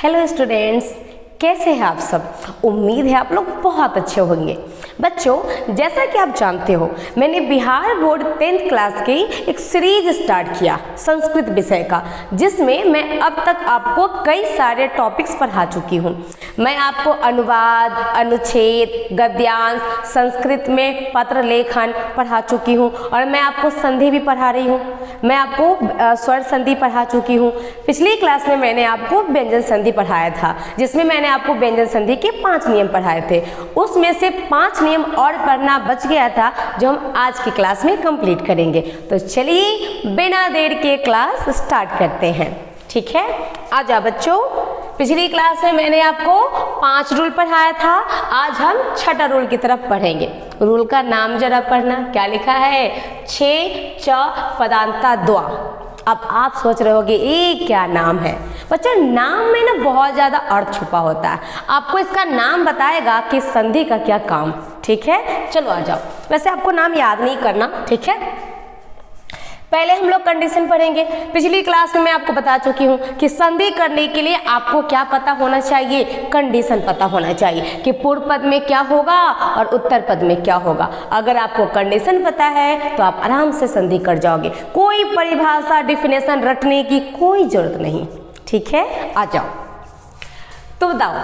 Hello students, कैसे हैं आप सब। उम्मीद है आप लोग बहुत अच्छे होंगे। बच्चों, जैसा कि आप जानते हो, मैंने बिहार बोर्ड 10th क्लास की एक सीरीज स्टार्ट किया संस्कृत विषय का, जिसमें मैं अब तक आपको कई सारे टॉपिक्स पढ़ा चुकी हूँ। मैं आपको अनुवाद, अनुच्छेद, गद्यांश, संस्कृत में पत्र लेखन पढ़ा चुकी हूँ और मैं आपको संधि भी पढ़ा रही हूँ। मैं आपको स्वर संधि पढ़ा चुकी हूँ। पिछली क्लास में मैंने आपको व्यंजन संधि पढ़ाया था, जिसमें मैंने आपको व्यंजन संधि के 5 नियम पढ़ाए थे। उसमें से 5 नियम और पढ़ना बच गया था, जो हम आज की क्लास में कंप्लीट करेंगे। तो चलिए बिना देर के क्लास स्टार्ट करते हैं। ठीक है, आ जाओ बच्चों। पिछली क्लास में मैंने आपको 5 रूल पढ़ाया था। आज हम छठा रूल की तरफ पढ़ेंगे। रूल का नाम जरा पढ़ना, क्या लिखा है? छे च पदांता द्वा। अब आप सोच रहे होगे ये क्या नाम है। बच्चों, नाम में ना बहुत ज़्यादा अर्थ छुपा होता है। आपको इसका नाम बताएगा कि संधि का क्या काम। ठीक है, चलो आ जाओ। वैसे आपको नाम याद नहीं करना, ठीक है। पहले हम लोग कंडीशन पढ़ेंगे। पिछली क्लास में मैं आपको बता चुकी हूँ कि संधि करने के लिए आपको क्या पता होना चाहिए? कंडीशन पता होना चाहिए कि पूर्व पद में क्या होगा और उत्तर पद में क्या होगा। अगर आपको कंडीशन पता है तो आप आराम से संधि कर जाओगे। कोई परिभाषा, डिफिनेशन रटने की कोई जरूरत नहीं। ठीक है, आ जाओ। तो बताओ,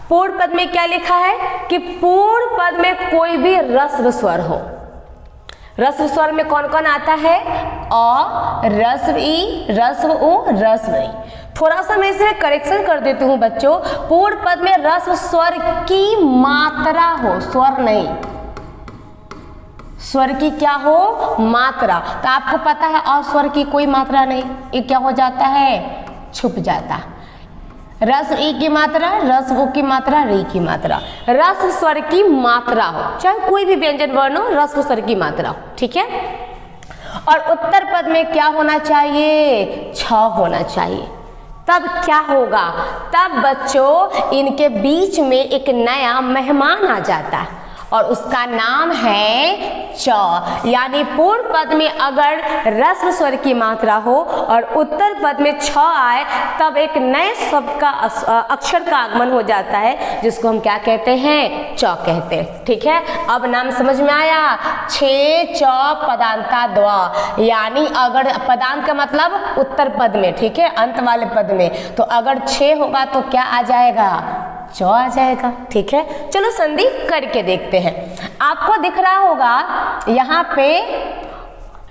पूर्व पद में क्या लिखा है कि पूर्व पद में कोई भी ह्रस्व स्वर हो। ह्रस्व स्वर में कौन कौन आता है? अ, ह्रस्व ई, ह्रस्व उ, ह्रस्व ई। थोड़ा सा मैं इसमें करेक्शन कर देती हूँ बच्चों। पूर्व पद में ह्रस्व स्वर की मात्रा हो, स्वर नहीं, स्वर की क्या हो? मात्रा। तो आपको पता है अ स्वर की कोई मात्रा नहीं, ये क्या हो जाता है? छुप जाता। रस्व ई की मात्रा, रस्व उ की मात्रा, री की मात्रा। रस्व स्वर की मात्रा हो, चाहे कोई भी व्यंजन वर्ण हो, रस्व स्वर की मात्रा हो। ठीक है। और उत्तर पद में क्या होना चाहिए? छ होना चाहिए। तब क्या होगा? तब बच्चों इनके बीच में एक नया मेहमान आ जाता है और उसका नाम है च। यानी पूर्व पद में अगर ह्रस्व स्वर की मात्रा हो और उत्तर पद में छ आए, तब एक नए शब्द का अक्षर का आगमन हो जाता है, जिसको हम क्या कहते हैं? च कहते हैं। ठीक है, अब नाम समझ में आया? छे च पदांता द्वा। यानी अगर पदांत का मतलब उत्तर पद में, ठीक है, अंत वाले पद में, तो अगर छे होगा तो क्या आ जाएगा? च आ जाएगा। ठीक है, चलो संधि करके देखते हैं। आपको दिख रहा होगा यहाँ पे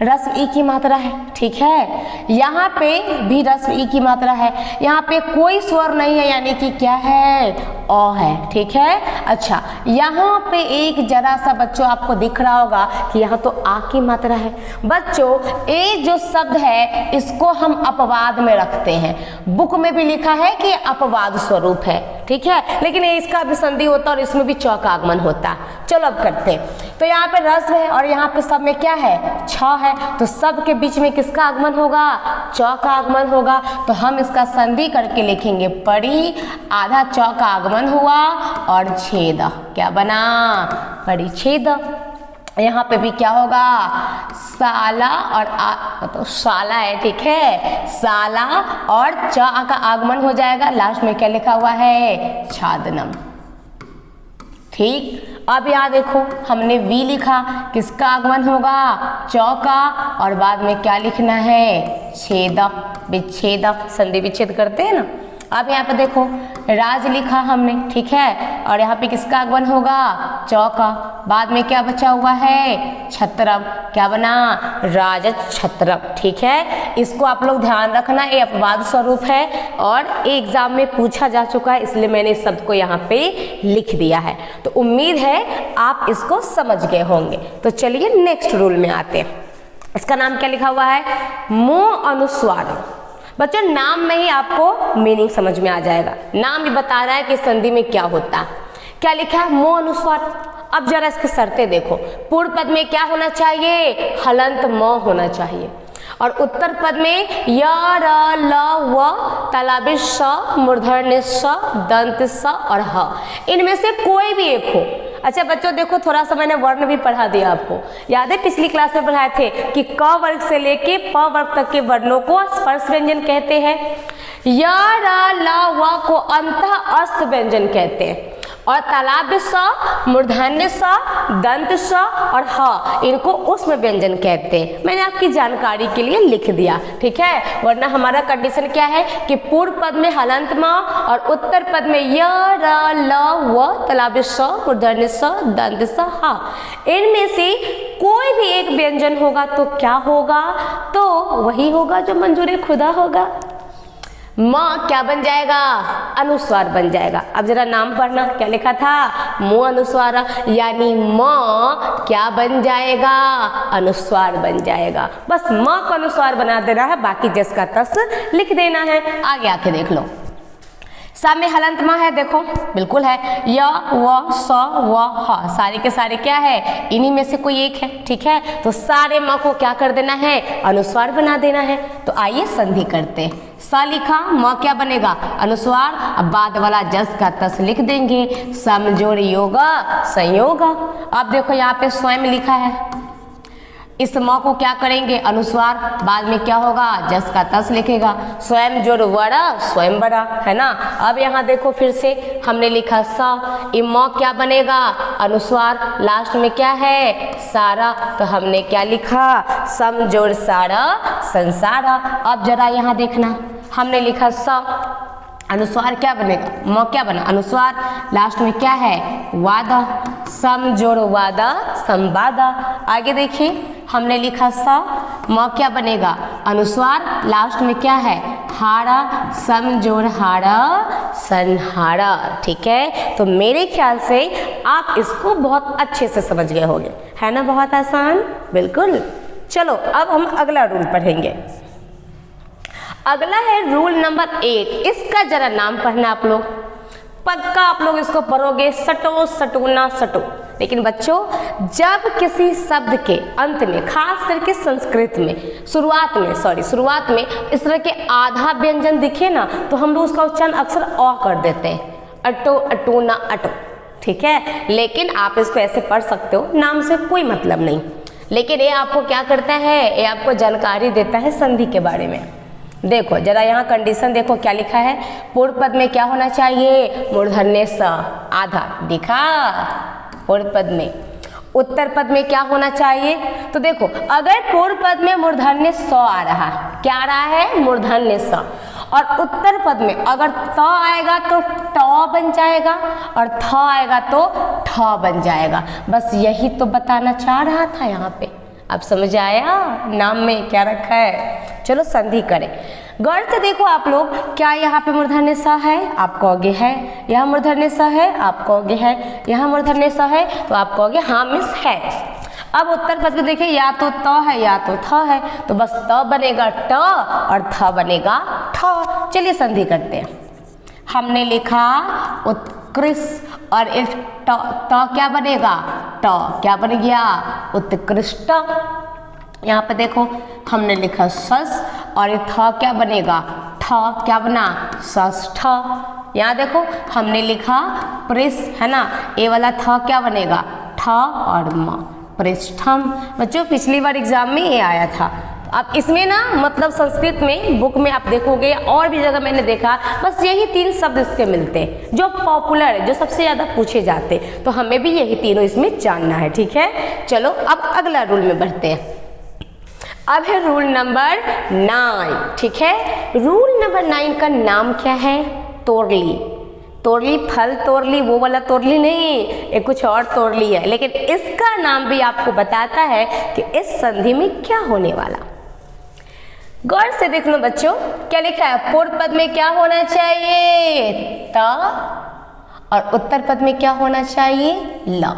रस्व ई की मात्रा है, ठीक है, यहाँ पे भी रस्व ई की मात्रा है, यहाँ पे कोई स्वर नहीं है, यानी कि क्या है? अ है। ठीक है। अच्छा, यहाँ पे एक जरा सा बच्चों आपको दिख रहा होगा कि यहाँ तो आ की मात्रा है। बच्चों, ये जो शब्द है इसको हम अपवाद में रखते हैं। बुक में भी लिखा है कि अपवाद स्वरूप है। ठीक है, लेकिन इसका भी संधि होता है और इसमें भी च का आगमन होता है। चलो अब करते हैं। तो यहाँ पे रस्व है और यहाँ पे सब में क्या है? छ है। तो सब के बीच में किसका आगमन होगा? च का आगमन होगा। तो हम इसका संधि करके लिखेंगे परी, आधा च का आगमन हुआ और छेद। क्या बना? परिच्छेद। यहाँ पे भी क्या होगा? साला और तो शाला है, ठीक है, साला और च का आगमन हो जाएगा। लास्ट में क्या लिखा हुआ है? छादनम। ठीक। अब यहाँ देखो, हमने वी लिखा, किसका आगमन होगा? च का, और बाद में क्या लिखना है? छेदक, विच्छेदक। संधि विच्छेद करते हैं ना। अब यहाँ पे देखो, राज लिखा हमने, ठीक है, और यहाँ पे किसका आगमन होगा? च का। बाद में क्या बचा हुआ है? छत्रम। क्या बना? राज छत्रम। ठीक है, इसको आप लोग ध्यान रखना, ये अपवाद स्वरूप है और एग्जाम में पूछा जा चुका है, इसलिए मैंने इस शब्द को यहाँ पे लिख दिया है। तो उम्मीद है आप इसको समझ गए होंगे। तो चलिए नेक्स्ट रूल में आते हैं। इसका नाम क्या लिखा हुआ है? मोह अनुस्वार। बच्चों, नाम में ही आपको मीनिंग समझ में आ जाएगा। नाम भी बता रहा है कि संधि में क्या होता है। क्या लिखा है? मोह अनुस्वार। अब जरा इसकी शर्तें देखो। पूर्व पद में क्या होना चाहिए? हलंत म होना चाहिए और उत्तर पद में य, र, ल, व, तालाबी श, मूर्धन्य श, दंत स और ह। इनमें से कोई भी एक हो। अच्छा बच्चों देखो, थोड़ा सा मैंने वर्ण भी पढ़ा दिया आपको। याद है पिछली क्लास में पढ़ाए थे कि क वर्ग से लेके प वर्ग तक के वर्णों को स्पर्श व्यंजन कहते हैं। य र ल व को अंतः अस्त व्यंजन कहते हैं और तालाब्य स, मूर्धन्य स, दंत स और ह इनको उष्म व्यंजन कहते हैं। मैंने आपकी जानकारी के लिए लिख दिया, ठीक है। वरना हमारा कंडीशन क्या है कि पूर्व पद में हलंत म और उत्तर पद में य र ल व, तालाब्य स, मूर्धन्य स, दंत स, ह, इनमें से कोई भी एक व्यंजन होगा तो क्या होगा? तो वही होगा जो मंजूर खुदा होगा। म क्या बन जाएगा? अनुस्वार बन जाएगा। अब जरा नाम पढ़ना, क्या लिखा था? मु अनुस्वार, यानी म क्या बन जाएगा? अनुस्वार बन जाएगा। बस म को अनुस्वार बना देना है, बाकी जस का तस लिख देना है। आगे आके देख लो, सामने हलंत म है, देखो बिल्कुल है, य व स व ह सारे के सारे क्या है? इन्हीं में से कोई एक है, ठीक है। तो सारे म को क्या कर देना है? अनुस्वार बना देना है। तो आइए संधि करते हैं। स लिखा, म क्या बनेगा? अनुस्वार। अब बाद वाला जस का तस लिख देंगे, समजोड़ योग संयोग। अब देखो यहाँ पे स्वयं लिखा है, इस म को क्या करेंगे? अनुस्वार, बाद में क्या होगा? जस का तस लिखेगा, स्वयं जोड़ वड़ा स्वयं बड़ा, है ना। अब यहाँ देखो फिर से हमने लिखा स, ये म क्या बनेगा? अनुस्वार, लास्ट में क्या है? सारा, तो हमने क्या लिखा? सम जोड़ सारा संसार। अब जरा यहाँ देखना, हमने लिखा स, अनुस्वार क्या बनेगा? म क्या बना? अनुस्वार, लास्ट में क्या है? वादा, सम जोड़ वादा संवादा। आगे देखिए, हमने लिखा स, म क्या बनेगा? अनुस्वार, लास्ट में क्या है? हारा, सम जोड़ हारा संहारा, ठीक है। तो मेरे ख्याल से आप इसको बहुत अच्छे से समझ गए होंगे, है ना। बहुत आसान, बिल्कुल। चलो अब हम अगला रूल पढ़ेंगे। अगला है रूल नंबर 8। इसका जरा नाम पढ़ना आप लोग, पक्का आप लोग इसको पढ़ोगे, सटो सटूना सटो। लेकिन बच्चों, जब किसी शब्द के अंत में, खास करके संस्कृत में शुरुआत में इस तरह के आधा व्यंजन दिखे ना, तो हम लोग उसका उच्चारण अक्सर अ कर देते हैं, अटो अटूना अटो, ठीक है। लेकिन आप इसको ऐसे पढ़ सकते हो, नाम से कोई मतलब नहीं। लेकिन ये आपको क्या करता है? ये आपको जानकारी देता है संधि के बारे में। देखो जरा यहाँ कंडीशन देखो क्या लिखा है। पूर्व पद में क्या होना चाहिए? मूर्धन्य स, आधा दिखा पूर्व पद में। उत्तर पद में क्या होना चाहिए? तो देखो, अगर पूर्व पद में मूर्धन्य स आ रहा, क्या आ रहा है? मूर्धन्य स। और उत्तर पद में अगर त आएगा तो ट बन जाएगा और थ आएगा तो ठ बन जाएगा। बस यही तो बताना चाह रहा था यहाँ पे। अब समझ आया नाम में क्या रखा है? चलो संधि करें। गौर से देखो आप लोग, क्या यहाँ पे मूर्धन्य स है? आप कहोगे है। यहाँ मूर्धन्य स है? आप कहोगे है। यहाँ मूर्धन्य स है? तो आप कहोगे हाँ मिस है। अब उत्तर पद में देखिए, या तो त है या तो थ है, तो बस त बनेगा ट और थ बनेगा ठ। चलिए संधि करते हैं। हमने लिखा उत्कृष्ट और इस ट क्या बनेगा? ट क्या बन गया? उत्कृष्ट। यहाँ पे देखो हमने लिखा सस और ये थ क्या बनेगा? ठ क्या बना? षष्ठ। यहाँ देखो हमने लिखा पृष्ठ, है ना, ये वाला थ क्या बनेगा? ठ और म, पृष्ठम। बच्चों पिछली बार एग्जाम में ये आया था। अब इसमें ना मतलब संस्कृत में बुक में आप देखोगे, और भी जगह मैंने देखा, बस यही 3 शब्द इसके मिलते हैं जो पॉपुलर है, जो सबसे ज़्यादा पूछे जाते। तो हमें भी यही तीनों इसमें जानना है, ठीक है। चलो अब अगला रूल में बढ़ते हैं। अब है रूल नंबर 9, ठीक है। रूल नंबर 9 का नाम क्या है? तोरली। तोरली फल तोरली, वो वाला तोरली नहीं, ये कुछ और तोरली है। लेकिन इसका नाम भी आपको बताता है कि इस संधि में क्या होने वाला। गौर से देख लो बच्चों, क्या लिखा है? पूर्व पद में क्या होना चाहिए? त, और उत्तर पद में क्या होना चाहिए? ल।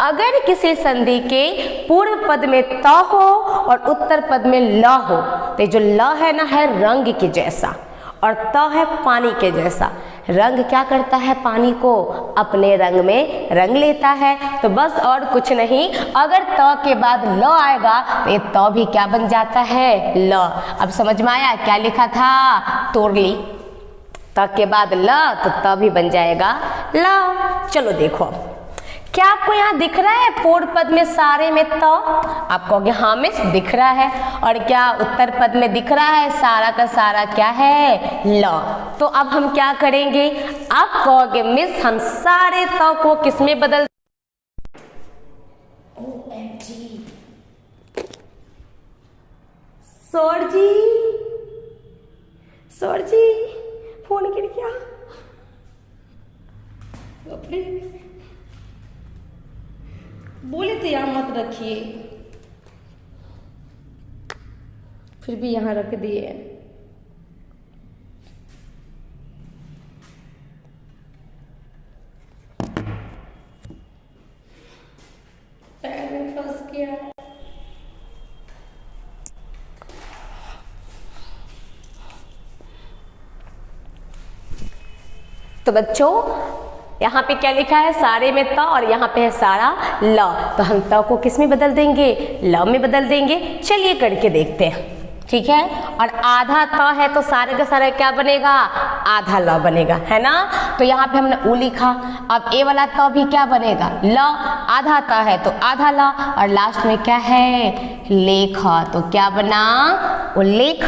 अगर किसी संधि के पूर्व पद में त हो और उत्तर पद में ल हो, तो जो ल है ना है रंग के जैसा और त है पानी के जैसा। रंग क्या करता है? पानी को अपने रंग में रंग लेता है। तो बस और कुछ नहीं, अगर त के बाद ल आएगा तो ये त भी क्या बन जाता है? ल। अब समझ में आया क्या लिखा था? तोरली। त के बाद ल तो त भी बन जाएगा ल। चलो देखो क्या आपको यहाँ दिख रहा है पूर्व पद में सारे में तो? आप कहोगे हाँ मिस दिख रहा है। और क्या उत्तर पद में दिख रहा है सारा का सारा क्या है? ल। तो अब हम क्या करेंगे? आप कहोगे मिस हम सारे तो को किस में बदल? OMG सर जी फोन गिर गया। बोले तो यहाँ मत रखिए, फिर भी यहाँ रख दिए। पैर में फंस गया। तो बच्चों यहाँ पे क्या लिखा है? सारे में त और यहाँ पे है सारा ल। तो हम त को किस में बदल देंगे? ल में बदल देंगे। चलिए करके देखते हैं, ठीक है। और आधा त है तो सारे का सारा क्या बनेगा? आधा ल बनेगा, है ना। तो यहाँ पे हमने उ लिखा। अब ए वाला त भी क्या बनेगा? ल। आधा त है तो आधा ल। और लास्ट में क्या है? लेख। तो क्या बना? उल्लेख।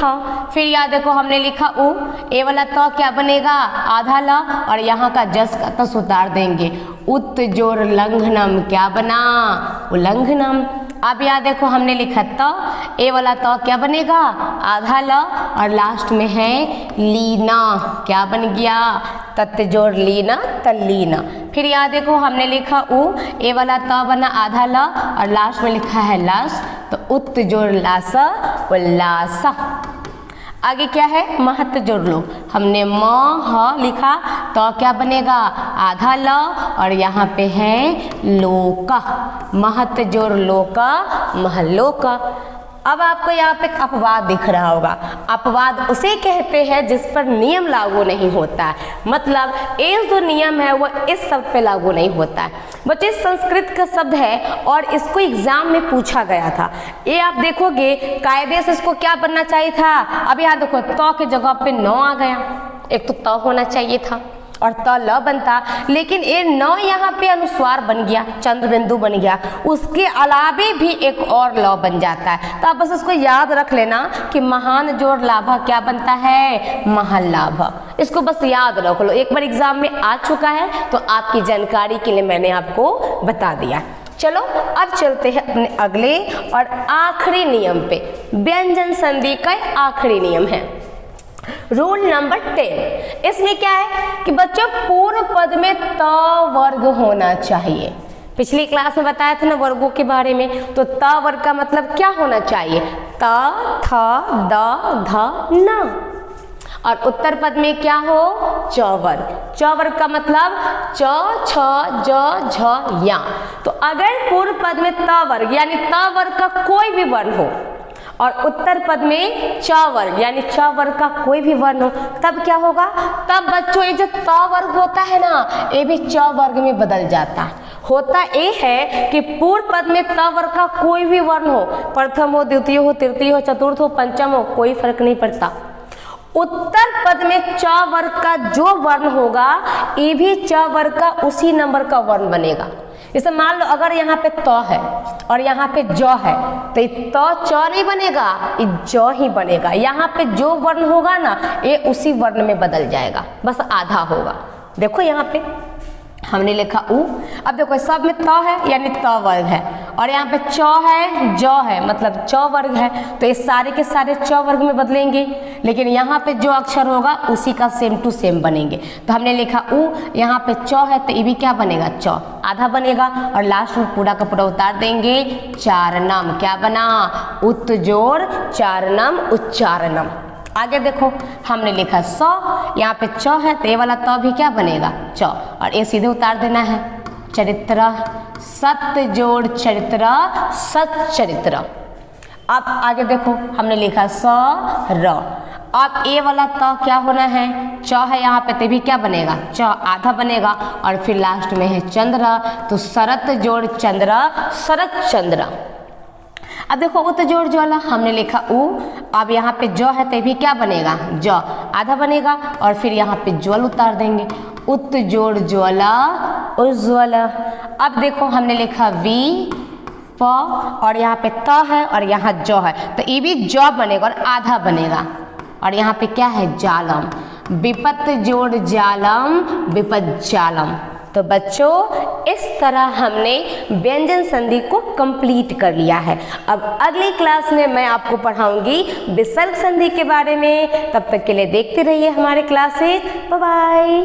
फिर याद देखो हमने लिखा उ, ए वाला त क्या बनेगा? आधा ल। और यहाँ का जस का तस उतार देंगे। उत्जोर लंघनम क्या बना? उल्लंघनम। अब याद देखो हमने लिखा त, ए वाला त क्या बनेगा? आधा ल। और लास्ट में है लीना, क्या बन गया? तत् जोड़ लीना तल्लीना। फिर याद देखो हमने लिखा उ, ए वाला त बना आधा ल। और लास्ट में लिखा है लास, तो उत जोड़ लास उल्लासा। आगे क्या है? महत जोड़ लो। हमने म ह लिखा तो क्या बनेगा? आधा ल। और यहाँ पे है लोका, महत जोड़ लोका महलोका। अब आपको यहाँ पे अपवाद दिख रहा होगा। अपवाद उसे कहते हैं जिस पर नियम लागू नहीं होता है, मतलब ये जो नियम है वो इस शब्द पे लागू नहीं होता है। बच्चे संस्कृत का शब्द है और इसको एग्जाम में पूछा गया था। ये आप देखोगे कायदे से इसको क्या बनना चाहिए था? अब यहाँ देखो तो के जगह पे न आ गया, एक तो त होना चाहिए था और त ल बनता, लेकिन ये न यहाँ पे अनुस्वार बन गया, चंद्र बिंदु बन गया। उसके अलावे भी एक और ल बन जाता है। तो आप बस उसको याद रख लेना कि महान जोड़ लाभा क्या बनता है? महान लाभ। इसको बस याद रख लो, एक बार एग्जाम में आ चुका है तो आपकी जानकारी के लिए मैंने आपको बता दिया। चलो अब चलते हैं अपने अगले और आखिरी नियम पे। व्यंजन संधि का आखिरी नियम है रूल नंबर 10। इसमें क्या है कि बच्चों पूर्व पद में त वर्ग होना चाहिए। पिछली क्लास में बताया था ना वर्गों के बारे में, तो त वर्ग का मतलब क्या होना चाहिए? त, थ, द, ध, न। और उत्तर पद में क्या हो? च वर्ग। च वर्ग का मतलब च, छ, ज, झ, या। तो अगर पूर्व पद में त वर्ग यानी त वर्ग का कोई भी वर्ण हो और उत्तर पद में च वर्ग यानी च वर्ग का कोई भी वर्ण हो, तब क्या होगा? तब बच्चों ये जो त वर्ग होता है ना, ये भी च वर्ग में बदल जाता है। होता ये है कि पूर्व पद में त वर्ग का कोई भी वर्ण हो, प्रथम हो, द्वितीय हो, तृतीय हो, चतुर्थ हो, पंचम हो, कोई फर्क नहीं पड़ता। उत्तर पद में च वर्ग का जो वर्ण होगा ये भी च वर्ग का उसी नंबर का वर्ण बनेगा। जैसे मान लो अगर यहाँ पे त है और यहाँ पे ज है तो ये त च नहीं बनेगा, ये ज ही बनेगा। यहाँ पे जो वर्ण होगा ना ये उसी वर्ण में बदल जाएगा, बस आधा होगा। देखो यहाँ पे हमने लिखा उ। अब देखो सब में त है यानी त वर्ग है और यहाँ पे च है, ज है, मतलब च वर्ग है, तो ये सारे के सारे च वर्ग में बदलेंगे। लेकिन यहाँ पे जो अक्षर होगा उसी का सेम टू सेम बनेंगे। तो हमने लिखा उ, यहाँ पे च है तो ये भी क्या बनेगा? च आधा बनेगा। और लास्ट में पूरा का पूरा उतार देंगे। चारणम क्या बना? उत जोड़ चारणम उच्चारणम। आगे देखो हमने लिखा स, यहाँ पे च है तो ये वाला त भी क्या बनेगा? च। और ये सीधे उतार देना है। चरित्र, सत्य जोड़ चरित्र सच्चरित्र। अब आगे देखो हमने लिखा स र। अब ए वाला त क्या होना है? च है यहाँ पे तो भी क्या बनेगा? च आधा बनेगा। और फिर लास्ट में है चंद्र, तो शरत जोड़ चंद्र शरत चंद्र। अब देखो उत जोड़ ज्वाला हमने लिखा उ। अब यहाँ पे ज है तो भी क्या बनेगा? ज आधा बनेगा। और फिर यहाँ पे ज्वल उतार देंगे। उत्जोड़ ज्वाला उज्ज्वल। अब देखो हमने लिखा वी प और यहाँ पे त है और यहाँ ज है, तो ये भी ज बनेगा और आधा बनेगा। और यहाँ पे क्या है, जालम, विपत जोड़ जालम विपत जालम। तो बच्चों इस तरह हमने व्यंजन संधि को कंप्लीट कर लिया है। अब अगली क्लास में मैं आपको पढ़ाऊंगी विसर्ग संधि के बारे में। तब तक के लिए देखते रहिए हमारे क्लासेस। Bye bye.